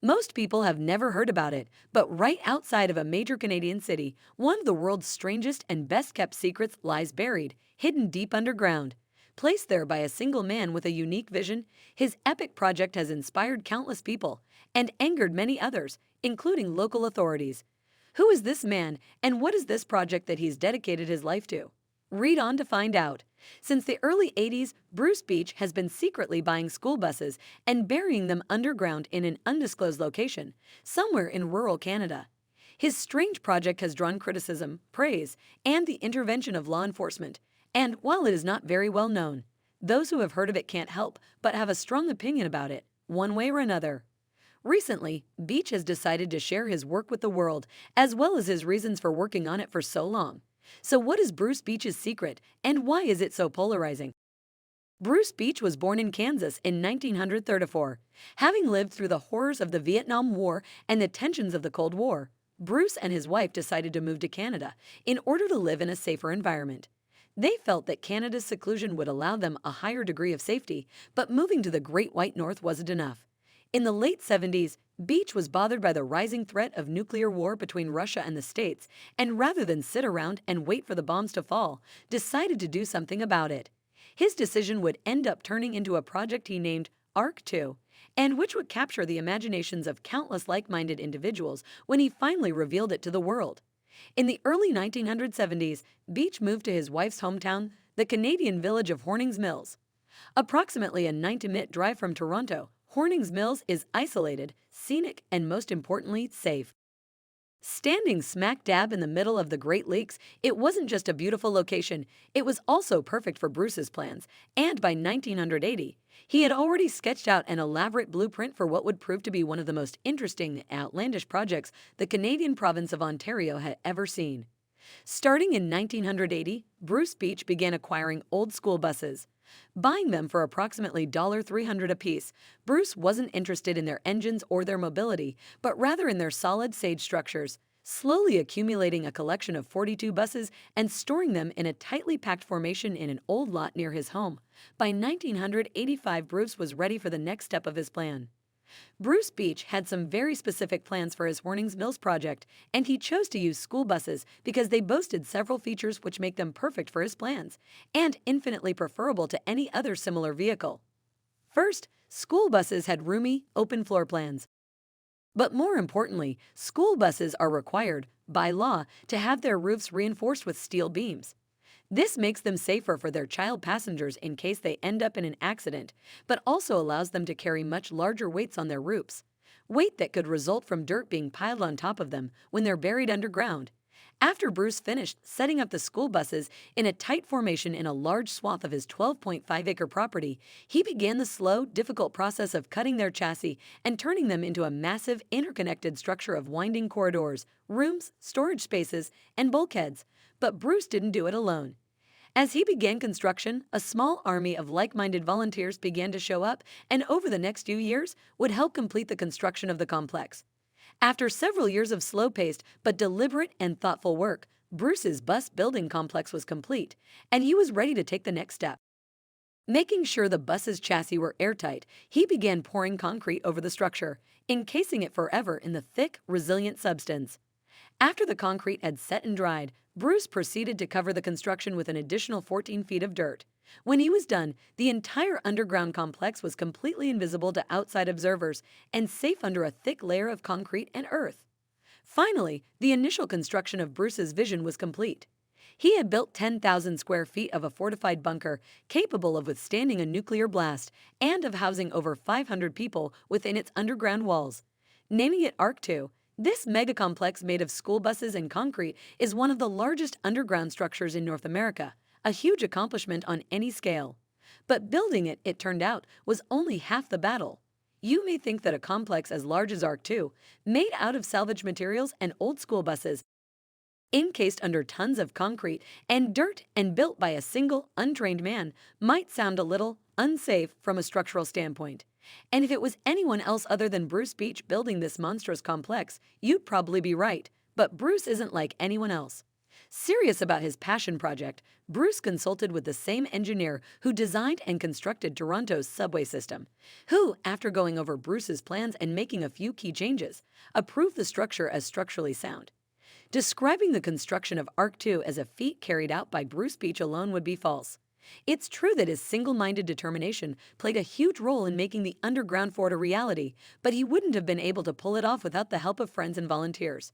Most people have never heard about it, but right outside of a major Canadian city, one of the world's strangest and best kept secrets lies buried, hidden deep underground. Placed there by a single man with a unique vision, his epic project has inspired countless people and angered many others, including local authorities. Who is this man, and what is this project that he's dedicated his life to? Read on to find out. Since the early 80s, Bruce Beach has been secretly buying school buses and burying them underground in an undisclosed location, somewhere in rural Canada. His strange project has drawn criticism, praise, and the intervention of law enforcement. And while it is not very well known, those who have heard of it can't help but have a strong opinion about it, one way or another. Recently, Beach has decided to share his work with the world, as well as his reasons for working on it for so long. So, what is Bruce Beach's secret, and why is it so polarizing? Bruce Beach was born in Kansas in 1934. Having lived through the horrors of the Vietnam War and the tensions of the Cold War, Bruce and his wife decided to move to Canada in order to live in a safer environment. They felt that Canada's seclusion would allow them a higher degree of safety, but moving to the Great White North wasn't enough. In the late 70s, Beach was bothered by the rising threat of nuclear war between Russia and the States, and rather than sit around and wait for the bombs to fall, decided to do something about it. His decision would end up turning into a project he named Arc 2, and which would capture the imaginations of countless like minded individuals when he finally revealed it to the world. In the early 1970s, Beach moved to his wife's hometown, the Canadian village of Hornings Mills. Approximately a 90-minute drive from Toronto, Hornings Mills is isolated, scenic, and most importantly, safe. Standing smack dab in the middle of the Great Lakes, it wasn't just a beautiful location, it was also perfect for Bruce's plans, and by 1980, he had already sketched out an elaborate blueprint for what would prove to be one of the most interesting and outlandish projects the Canadian province of Ontario had ever seen. Starting in 1980, Bruce Beach began acquiring old school buses. Buying them for approximately $300 apiece, Bruce wasn't interested in their engines or their mobility, but rather in their solid sage structures, slowly accumulating a collection of 42 buses and storing them in a tightly packed formation in an old lot near his home. By 1985, Bruce was ready for the next step of his plan. Bruce Beach had some very specific plans for his Hornings Mills project, and he chose to use school buses because they boasted several features which make them perfect for his plans, and infinitely preferable to any other similar vehicle. First, school buses had roomy, open floor plans. But more importantly, school buses are required, by law, to have their roofs reinforced with steel beams. This makes them safer for their child passengers in case they end up in an accident, but also allows them to carry much larger weights on their roofs, weight that could result from dirt being piled on top of them when they're buried underground. After Bruce finished setting up the school buses in a tight formation in a large swath of his 12.5-acre property, he began the slow, difficult process of cutting their chassis and turning them into a massive, interconnected structure of winding corridors, rooms, storage spaces, and bulkheads. But Bruce didn't do it alone. As he began construction, a small army of like-minded volunteers began to show up and over the next few years would help complete the construction of the complex. After several years of slow-paced but deliberate and thoughtful work, Bruce's bus building complex was complete, and he was ready to take the next step. Making sure the bus's chassis were airtight, he began pouring concrete over the structure, encasing it forever in the thick, resilient substance. After the concrete had set and dried, Bruce proceeded to cover the construction with an additional 14 feet of dirt. When he was done, the entire underground complex was completely invisible to outside observers and safe under a thick layer of concrete and earth. Finally, the initial construction of Bruce's vision was complete. He had built 10,000 square feet of a fortified bunker capable of withstanding a nuclear blast and of housing over 500 people within its underground walls. Naming it Arc 2, this megacomplex made of school buses and concrete is one of the largest underground structures in North America, a huge accomplishment on any scale. But building it, it turned out, was only half the battle. You may think that a complex as large as Arc 2, made out of salvage materials and old school buses, encased under tons of concrete and dirt and built by a single, untrained man, might sound a little unsafe from a structural standpoint. And if it was anyone else other than Bruce Beach building this monstrous complex, you'd probably be right. But Bruce isn't like anyone else. Serious about his passion project, Bruce consulted with the same engineer who designed and constructed Toronto's subway system, who, after going over Bruce's plans and making a few key changes, approved the structure as structurally sound. Describing the construction of Arc 2 as a feat carried out by Bruce Beach alone would be false. It's true that his single-minded determination played a huge role in making the underground fort a reality, but he wouldn't have been able to pull it off without the help of friends and volunteers.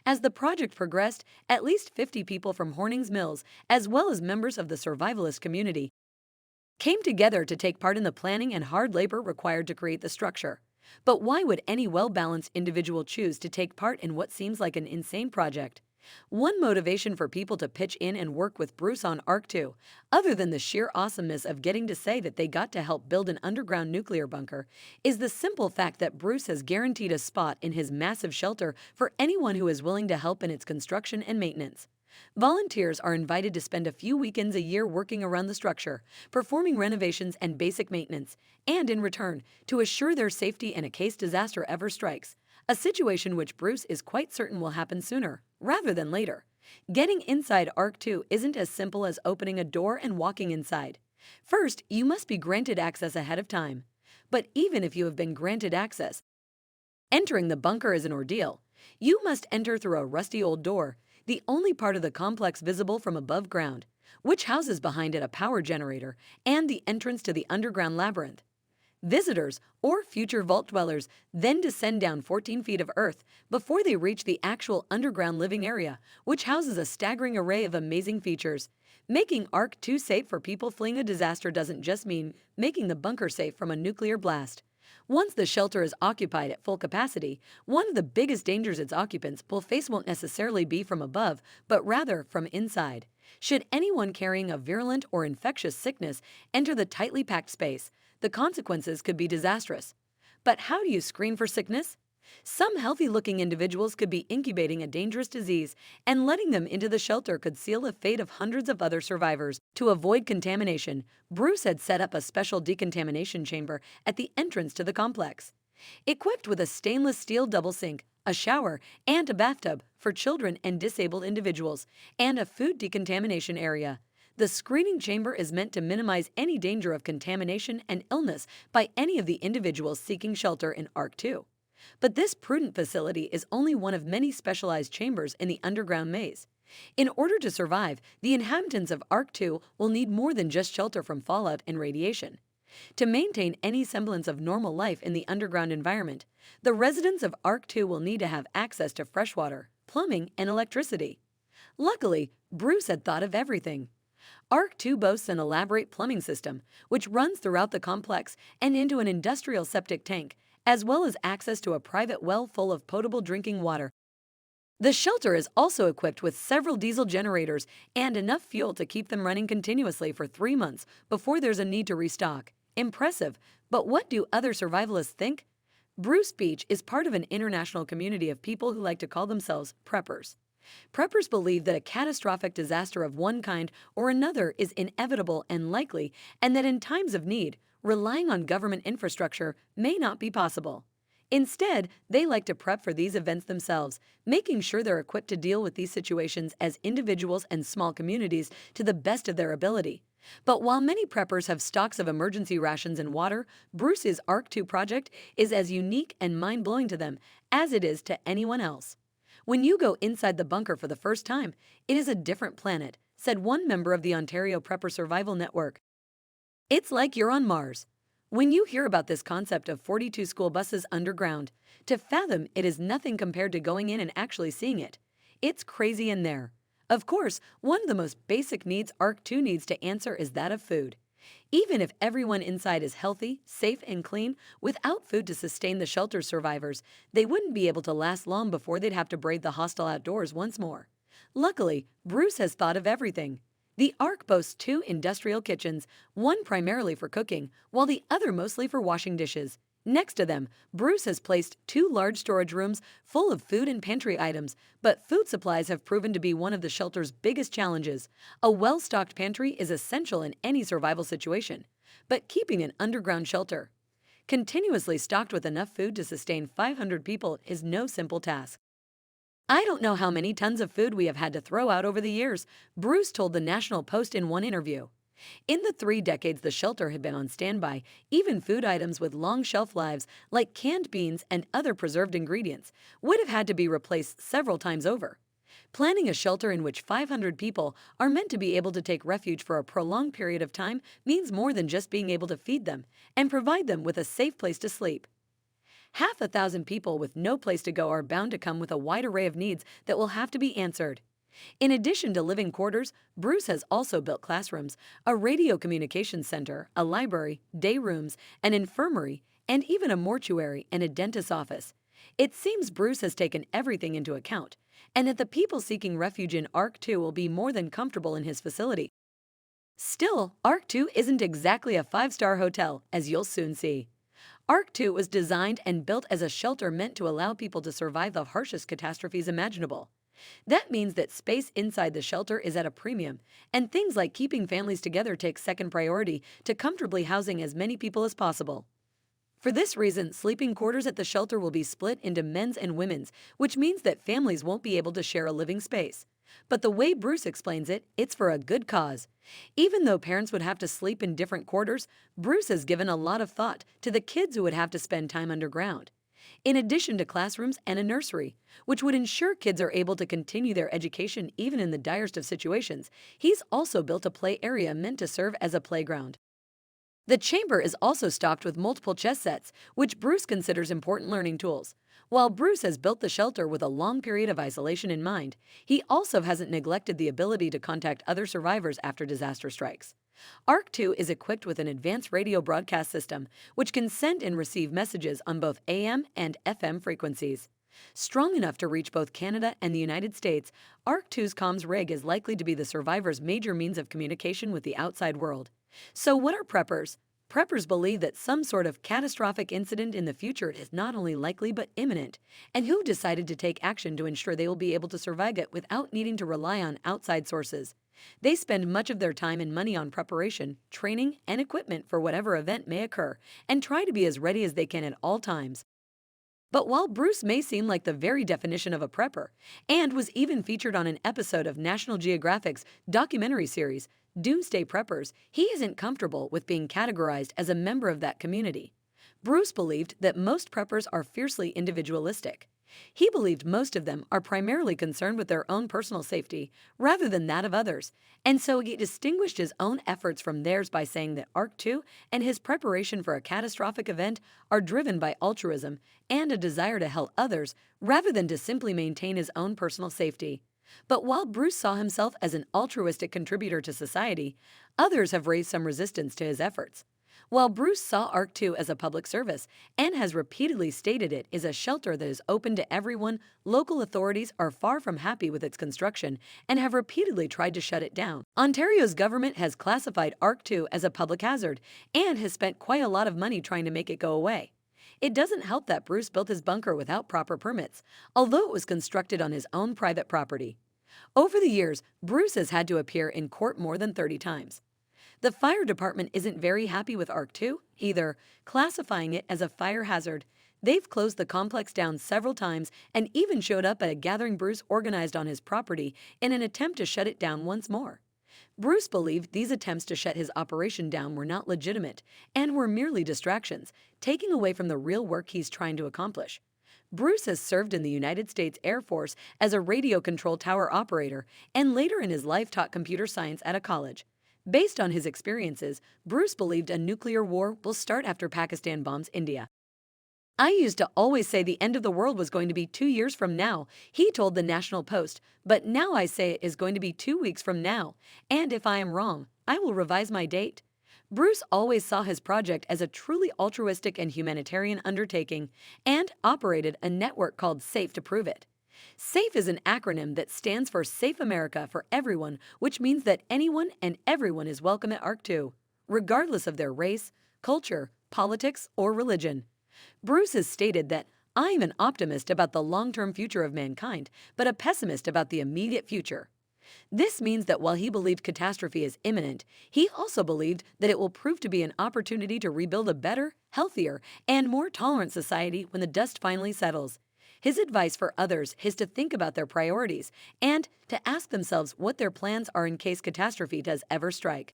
As the project progressed, at least 50 people from Hornings Mills, as well as members of the survivalist community, came together to take part in the planning and hard labor required to create the structure. But why would any well-balanced individual choose to take part in what seems like an insane project? One motivation for people to pitch in and work with Bruce on Arc 2, other than the sheer awesomeness of getting to say that they got to help build an underground nuclear bunker, is the simple fact that Bruce has guaranteed a spot in his massive shelter for anyone who is willing to help in its construction and maintenance. Volunteers are invited to spend a few weekends a year working around the structure, performing renovations and basic maintenance, and in return, to assure their safety in case disaster ever strikes, a situation which Bruce is quite certain will happen sooner rather than later. Getting inside Arc 2 isn't as simple as opening a door and walking inside. First, you must be granted access ahead of time. But even if you have been granted access, entering the bunker is an ordeal. You must enter through a rusty old door, the only part of the complex visible from above ground, which houses behind it a power generator and the entrance to the underground labyrinth. Visitors, or future vault dwellers, then descend down 14 feet of earth before they reach the actual underground living area, which houses a staggering array of amazing features. Making Arc 2 safe for people fleeing a disaster doesn't just mean making the bunker safe from a nuclear blast. Once the shelter is occupied at full capacity, one of the biggest dangers its occupants will face won't necessarily be from above, but rather from inside. Should anyone carrying a virulent or infectious sickness enter the tightly packed space, the consequences could be disastrous. But how do you screen for sickness? Some healthy-looking individuals could be incubating a dangerous disease, and letting them into the shelter could seal the fate of hundreds of other survivors. To avoid contamination, Bruce had set up a special decontamination chamber at the entrance to the complex. Equipped with a stainless steel double sink, a shower, and a bathtub for children and disabled individuals, and a food decontamination area. The screening chamber is meant to minimize any danger of contamination and illness by any of the individuals seeking shelter in Arc 2. But this prudent facility is only one of many specialized chambers in the underground maze. In order to survive, the inhabitants of Arc 2 will need more than just shelter from fallout and radiation. To maintain any semblance of normal life in the underground environment, the residents of Arc 2 will need to have access to fresh water, plumbing, and electricity. Luckily, Bruce had thought of everything. Arc 2 boasts an elaborate plumbing system, which runs throughout the complex and into an industrial septic tank, as well as access to a private well full of potable drinking water. The shelter is also equipped with several diesel generators and enough fuel to keep them running continuously for 3 months before there's a need to restock. Impressive, but what do other survivalists think? Bruce Beach is part of an international community of people who like to call themselves preppers. Preppers believe that a catastrophic disaster of one kind or another is inevitable and likely, and that in times of need, relying on government infrastructure may not be possible. Instead, they like to prep for these events themselves, making sure they're equipped to deal with these situations as individuals and small communities to the best of their ability. But while many preppers have stocks of emergency rations and water, Bruce's Arc 2 project is as unique and mind-blowing to them as it is to anyone else. When you go inside the bunker for the first time, it is a different planet, said one member of the Ontario Prepper Survival Network. It's like you're on Mars. When you hear about this concept of 42 school buses underground, to fathom it is nothing compared to going in and actually seeing it. It's crazy in there. Of course, one of the most basic needs Arc 2 needs to answer is that of food. Even if everyone inside is healthy, safe, and clean, without food to sustain the shelter's survivors, they wouldn't be able to last long before they'd have to brave the hostile outdoors once more. Luckily, Bruce has thought of everything. The Ark boasts 2 industrial kitchens, one primarily for cooking, while the other mostly for washing dishes. Next to them, Bruce has placed 2 large storage rooms full of food and pantry items, but food supplies have proven to be one of the shelter's biggest challenges. A well-stocked pantry is essential in any survival situation, but keeping an underground shelter continuously stocked with enough food to sustain 500 people is no simple task. I don't know how many tons of food we have had to throw out over the years, Bruce told the National Post in one interview. In the 3 decades the shelter had been on standby, even food items with long shelf lives, like canned beans and other preserved ingredients, would have had to be replaced several times over. Planning a shelter in which 500 people are meant to be able to take refuge for a prolonged period of time means more than just being able to feed them and provide them with a safe place to sleep. Half a thousand people with no place to go are bound to come with a wide array of needs that will have to be answered. In addition to living quarters, Bruce has also built classrooms, a radio communications center, a library, day rooms, an infirmary, and even a mortuary and a dentist's office. It seems Bruce has taken everything into account, and that the people seeking refuge in Ark 2 will be more than comfortable in his facility. Still, Ark 2 isn't exactly a five-star hotel, as you'll soon see. Ark 2 was designed and built as a shelter meant to allow people to survive the harshest catastrophes imaginable. That means that space inside the shelter is at a premium, and things like keeping families together take second priority to comfortably housing as many people as possible. For this reason, sleeping quarters at the shelter will be split into men's and women's, which means that families won't be able to share a living space. But the way Bruce explains it, it's for a good cause. Even though parents would have to sleep in different quarters, Bruce has given a lot of thought to the kids who would have to spend time underground. In addition to classrooms and a nursery, which would ensure kids are able to continue their education even in the direst of situations, he's also built a play area meant to serve as a playground. The chamber is also stocked with multiple chess sets, which Bruce considers important learning tools. While Bruce has built the shelter with a long period of isolation in mind, he also hasn't neglected the ability to contact other survivors after disaster strikes. Arc 2 is equipped with an advanced radio broadcast system, which can send and receive messages on both AM and FM frequencies. Strong enough to reach both Canada and the United States, Arc 2's comms rig is likely to be the survivors' major means of communication with the outside world. So what are preppers? Preppers believe that some sort of catastrophic incident in the future is not only likely but imminent, and who decided to take action to ensure they will be able to survive it without needing to rely on outside sources. They spend much of their time and money on preparation, training, and equipment for whatever event may occur, and try to be as ready as they can at all times. But while Bruce may seem like the very definition of a prepper, and was even featured on an episode of National Geographic's documentary series, Doomsday Preppers, he isn't comfortable with being categorized as a member of that community. Bruce believed that most preppers are fiercely individualistic. He believed most of them are primarily concerned with their own personal safety rather than that of others, and so he distinguished his own efforts from theirs by saying that Arc 2 and his preparation for a catastrophic event are driven by altruism and a desire to help others rather than to simply maintain his own personal safety. But while Bruce saw himself as an altruistic contributor to society, others have raised some resistance to his efforts. While Bruce saw Arc 2 as a public service and has repeatedly stated it is a shelter that is open to everyone, local authorities are far from happy with its construction and have repeatedly tried to shut it down. Ontario's government has classified Arc 2 as a public hazard and has spent quite a lot of money trying to make it go away. It doesn't help that Bruce built his bunker without proper permits, although it was constructed on his own private property. Over the years, Bruce has had to appear in court more than 30 times. The fire department isn't very happy with Arc 2 either, classifying it as a fire hazard. They've closed the complex down several times and even showed up at a gathering Bruce organized on his property in an attempt to shut it down once more. Bruce believed these attempts to shut his operation down were not legitimate and were merely distractions, taking away from the real work he's trying to accomplish. Bruce has served in the United States Air Force as a radio control tower operator and later in his life taught computer science at a college. Based on his experiences, Bruce believed a nuclear war will start after Pakistan bombs India. I used to always say the end of the world was going to be 2 years from now, he told the National Post, but now I say it is going to be 2 weeks from now, and if I am wrong, I will revise my date. Bruce always saw his project as a truly altruistic and humanitarian undertaking and operated a network called SAFE to prove it. SAFE is an acronym that stands for Safe America for Everyone, which means that anyone and everyone is welcome at Arc 2, regardless of their race, culture, politics, or religion. Bruce has stated that I'm an optimist about the long-term future of mankind, but a pessimist about the immediate future. This means that while he believed catastrophe is imminent, he also believed that it will prove to be an opportunity to rebuild a better, healthier, and more tolerant society when the dust finally settles. His advice for others is to think about their priorities and to ask themselves what their plans are in case catastrophe does ever strike.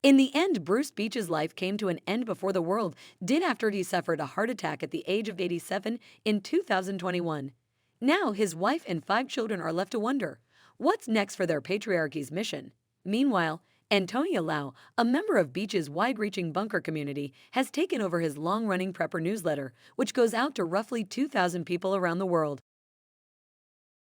In the end, Bruce Beach's life came to an end before the world did after he suffered a heart attack at the age of 87 in 2021. Now, his wife and 5 children are left to wonder what's next for their patriarchy's mission. Meanwhile, Antonia Lau, a member of Beach's wide reaching bunker community, has taken over his long running prepper newsletter, which goes out to roughly 2,000 people around the world.